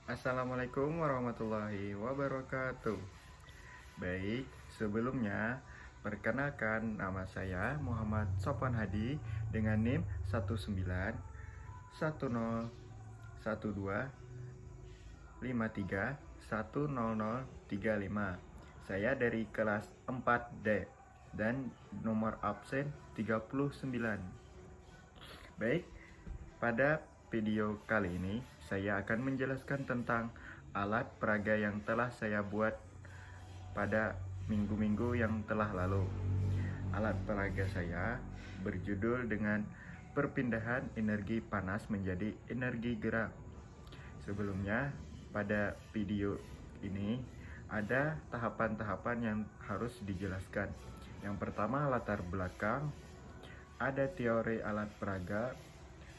Assalamualaikum warahmatullahi wabarakatuh. Baik, sebelumnya perkenalkan nama saya Muhammad Sofwan Hadi dengan NIM 19101253100035. Saya dari kelas 4D dan nomor absen 39. Baik, pada video kali ini saya akan menjelaskan tentang alat peraga yang telah saya buat pada minggu-minggu yang telah lalu. Alat peraga saya berjudul dengan perpindahan energi panas menjadi energi gerak. Sebelumnya, pada video ini ada tahapan-tahapan yang harus dijelaskan. Yang pertama, latar belakang, ada teori alat peraga,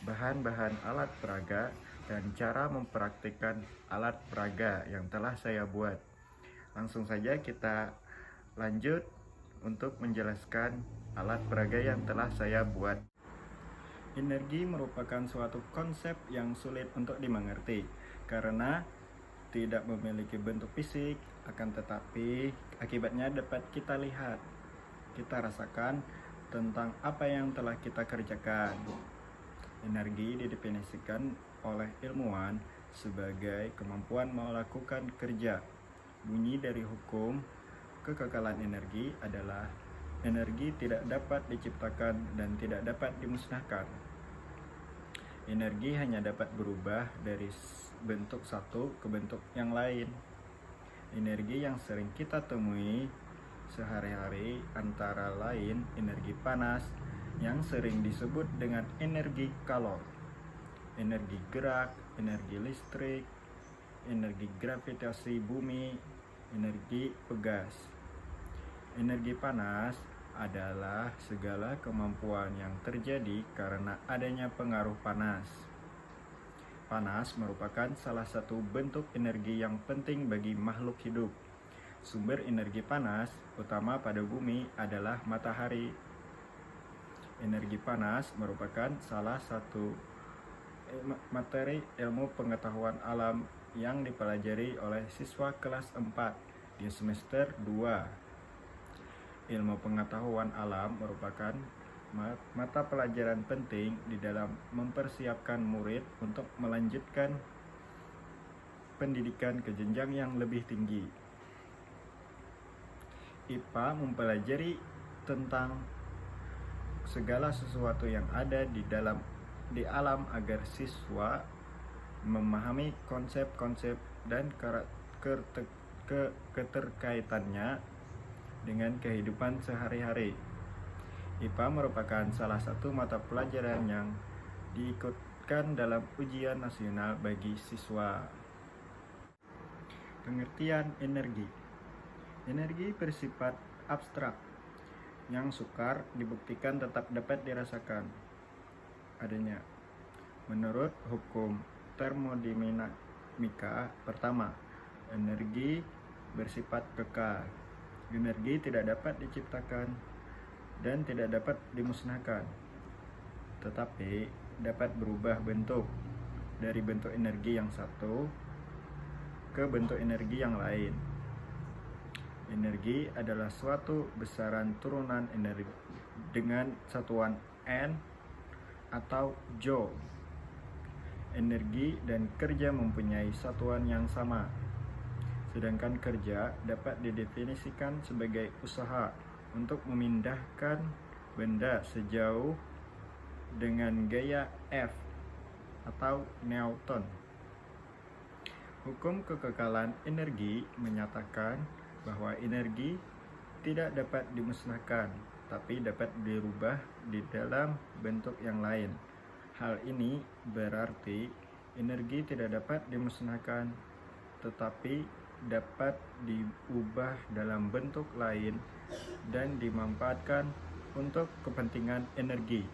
bahan-bahan alat peraga, dan cara mempraktikkan alat peraga yang telah saya buat. Langsung saja kita lanjut untuk menjelaskan alat peraga yang telah saya buat. Energi merupakan suatu konsep yang sulit untuk dimengerti karena tidak memiliki bentuk fisik, akan tetapi akibatnya dapat kita lihat, kita rasakan tentang apa yang telah kita kerjakan. Energi didefinisikan oleh ilmuwan sebagai kemampuan melakukan kerja. Bunyi dari hukum kekekalan energi adalah energi tidak dapat diciptakan dan tidak dapat dimusnahkan. Energi hanya dapat berubah dari bentuk satu ke bentuk yang lain. Energi yang sering kita temui sehari-hari antara lain energi panas yang sering disebut dengan energi kalor, energi gerak, energi listrik, energi gravitasi bumi, energi pegas. Energi panas adalah segala kemampuan yang terjadi karena adanya pengaruh panas. Panas merupakan salah satu bentuk energi yang penting bagi makhluk hidup. Sumber energi panas utama pada bumi adalah matahari. Energi panas merupakan salah satu materi ilmu pengetahuan alam yang dipelajari oleh siswa kelas 4 di semester 2. Ilmu pengetahuan alam merupakan mata pelajaran penting di dalam mempersiapkan murid untuk melanjutkan pendidikan ke jenjang yang lebih tinggi. IPA mempelajari tentang segala sesuatu yang ada di alam agar siswa memahami konsep-konsep dan keterkaitannya dengan kehidupan sehari-hari. IPA merupakan salah satu mata pelajaran yang diikutkan dalam ujian nasional bagi siswa. Pengertian energi. Energi bersifat abstrak yang sukar dibuktikan tetap dapat dirasakan adanya. Menurut hukum termodinamika pertama, energi bersifat kekal. Energi tidak dapat diciptakan dan tidak dapat dimusnahkan, tetapi dapat berubah bentuk dari bentuk energi yang satu ke bentuk energi yang lain. Energi adalah suatu besaran turunan energi dengan satuan N atau Joule. Energi dan kerja mempunyai satuan yang sama, sedangkan kerja dapat didefinisikan sebagai usaha untuk memindahkan benda sejauh dengan gaya F atau Newton. Hukum kekekalan energi menyatakan bahwa energi tidak dapat dimusnahkan, tapi dapat dirubah di dalam bentuk yang lain. Hal ini berarti energi tidak dapat dimusnahkan, tetapi dapat diubah dalam bentuk lain dan dimanfaatkan untuk kepentingan energi.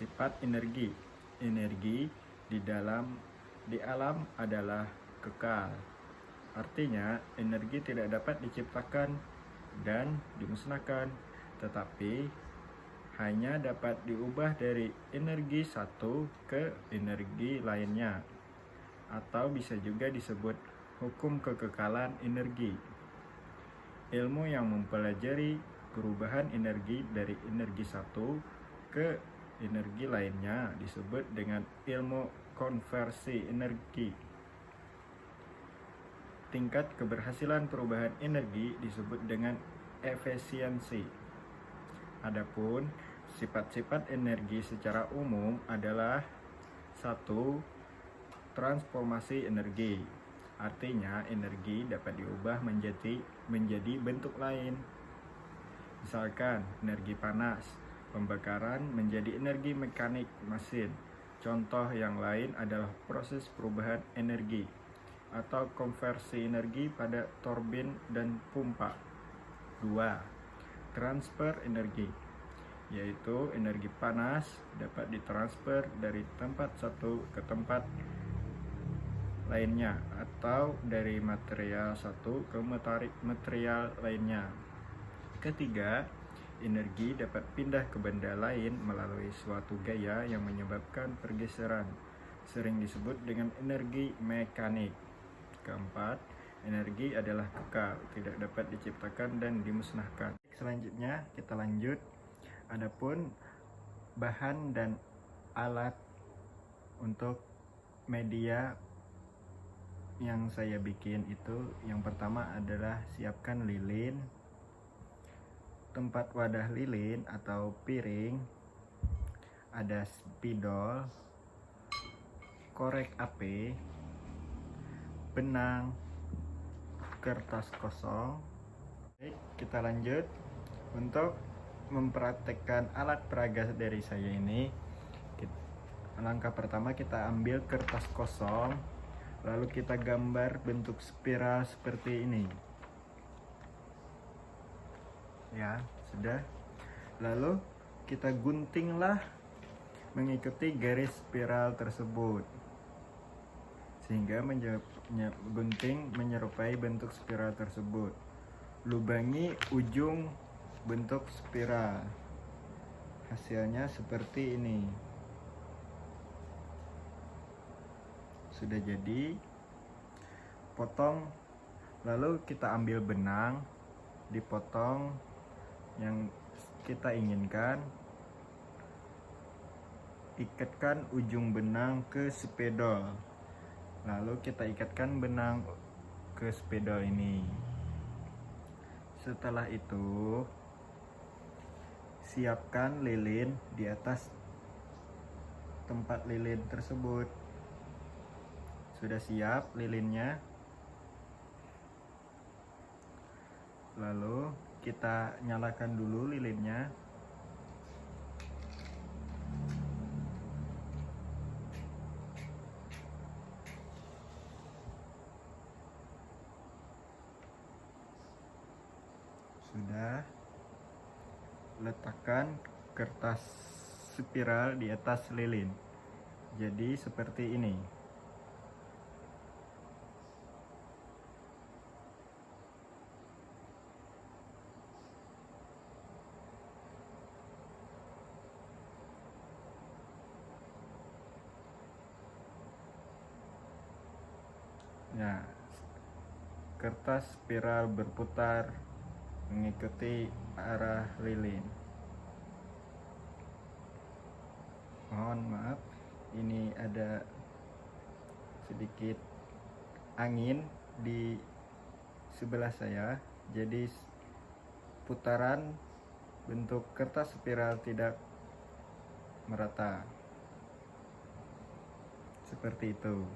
Sifat energi. Energi di alam adalah kekal. Artinya, energi tidak dapat diciptakan dan dimusnahkan, tetapi hanya dapat diubah dari energi satu ke energi lainnya. atau bisa juga disebut hukum kekekalan energi. Ilmu yang mempelajari perubahan energi dari energi satu ke energi lainnya disebut dengan ilmu konversi energi. Tingkat keberhasilan perubahan energi disebut dengan efisiensi. Adapun sifat-sifat energi secara umum adalah 1. Transformasi energi. Artinya energi dapat diubah menjadi bentuk lain. Misalkan energi panas, pembakaran menjadi energi mekanik mesin. Contoh yang lain adalah proses perubahan energi atau konversi energi pada turbin dan pompa. 2. Transfer energi, yaitu energi panas dapat ditransfer dari tempat satu ke tempat lainnya atau dari material satu ke material lainnya. Ketiga, energi dapat pindah ke benda lain melalui suatu gaya yang menyebabkan pergeseran, sering disebut dengan energi mekanik. Keempat, energi adalah kekal, tidak dapat diciptakan dan dimusnahkan. Selanjutnya kita lanjut. Adapun bahan dan alat untuk media yang saya bikin itu, yang pertama adalah siapkan lilin, tempat wadah lilin atau piring, ada spidol, korek api, benang, kertas kosong. Baik, kita lanjut. Untuk mempraktekkan alat peraga dari saya ini, langkah pertama kita ambil kertas kosong, lalu kita gambar bentuk spiral seperti ini. Ya, sudah. Lalu kita guntinglah mengikuti garis spiral tersebut, sehingga gunting menyerupai bentuk spiral tersebut. Lubangi ujung bentuk spiral. Hasilnya seperti ini. Sudah jadi, potong. Lalu kita ambil benang, dipotong yang kita inginkan. Ikatkan ujung benang ke spidol. Lalu kita ikatkan benang ke spidol ini. Setelah itu, siapkan lilin di atas tempat lilin tersebut. Sudah siap lilinnya. Lalu kita nyalakan dulu lilinnya. Sudah, letakkan kertas spiral di atas lilin. Jadi seperti ini. Nah, kertas spiral berputar mengikuti arah lilin. Mohon maaf, ini ada sedikit angin di sebelah saya, jadi putaran bentuk kertas spiral tidak merata. Seperti itu.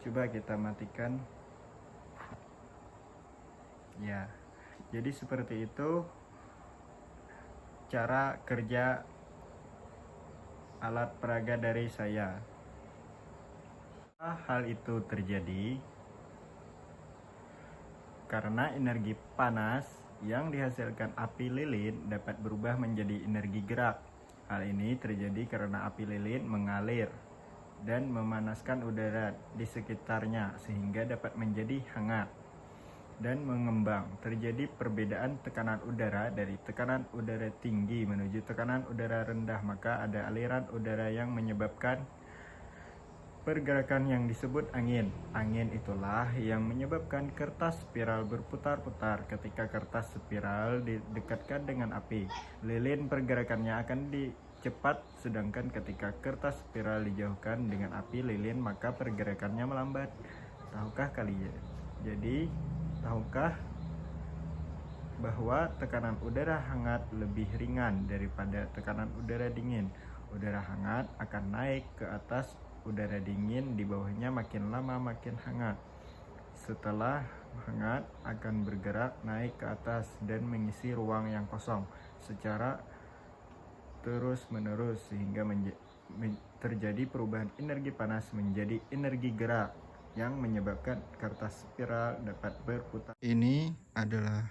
Coba kita matikan. Ya. Jadi seperti itu cara kerja alat peraga dari saya. Hal itu terjadi karena energi panas yang dihasilkan api lilin dapat berubah menjadi energi gerak. Hal ini terjadi karena api lilin mengalir dan memanaskan udara di sekitarnya sehingga dapat menjadi hangat dan mengembang. Terjadi perbedaan tekanan udara dari tekanan udara tinggi menuju tekanan udara rendah, maka ada aliran udara yang menyebabkan pergerakan yang disebut angin. Angin itulah yang menyebabkan kertas spiral berputar-putar. Ketika kertas spiral didekatkan dengan api, lilin pergerakannya akan cepat, sedangkan ketika kertas spiral dijauhkan dengan api lilin, maka pergerakannya melambat. Tahukah kalian? Jadi, tahukah bahwa tekanan udara hangat lebih ringan daripada tekanan udara dingin? Udara hangat akan naik ke atas, udara dingin di bawahnya makin lama makin hangat. Setelah hangat akan bergerak naik ke atas dan mengisi ruang yang kosong secara terus-menerus sehingga terjadi perubahan energi panas menjadi energi gerak yang menyebabkan kertas spiral dapat berputar. Ini adalah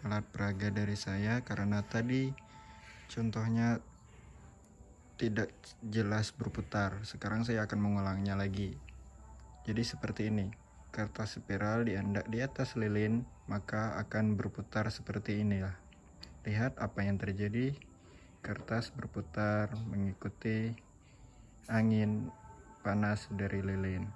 alat peraga dari saya karena tadi contohnya tidak jelas berputar. Sekarang saya akan mengulangnya lagi. Jadi seperti ini. Kertas spiral diandak di atas lilin, maka akan berputar seperti inilah. Lihat apa yang terjadi. Kertas berputar mengikuti angin panas dari lilin.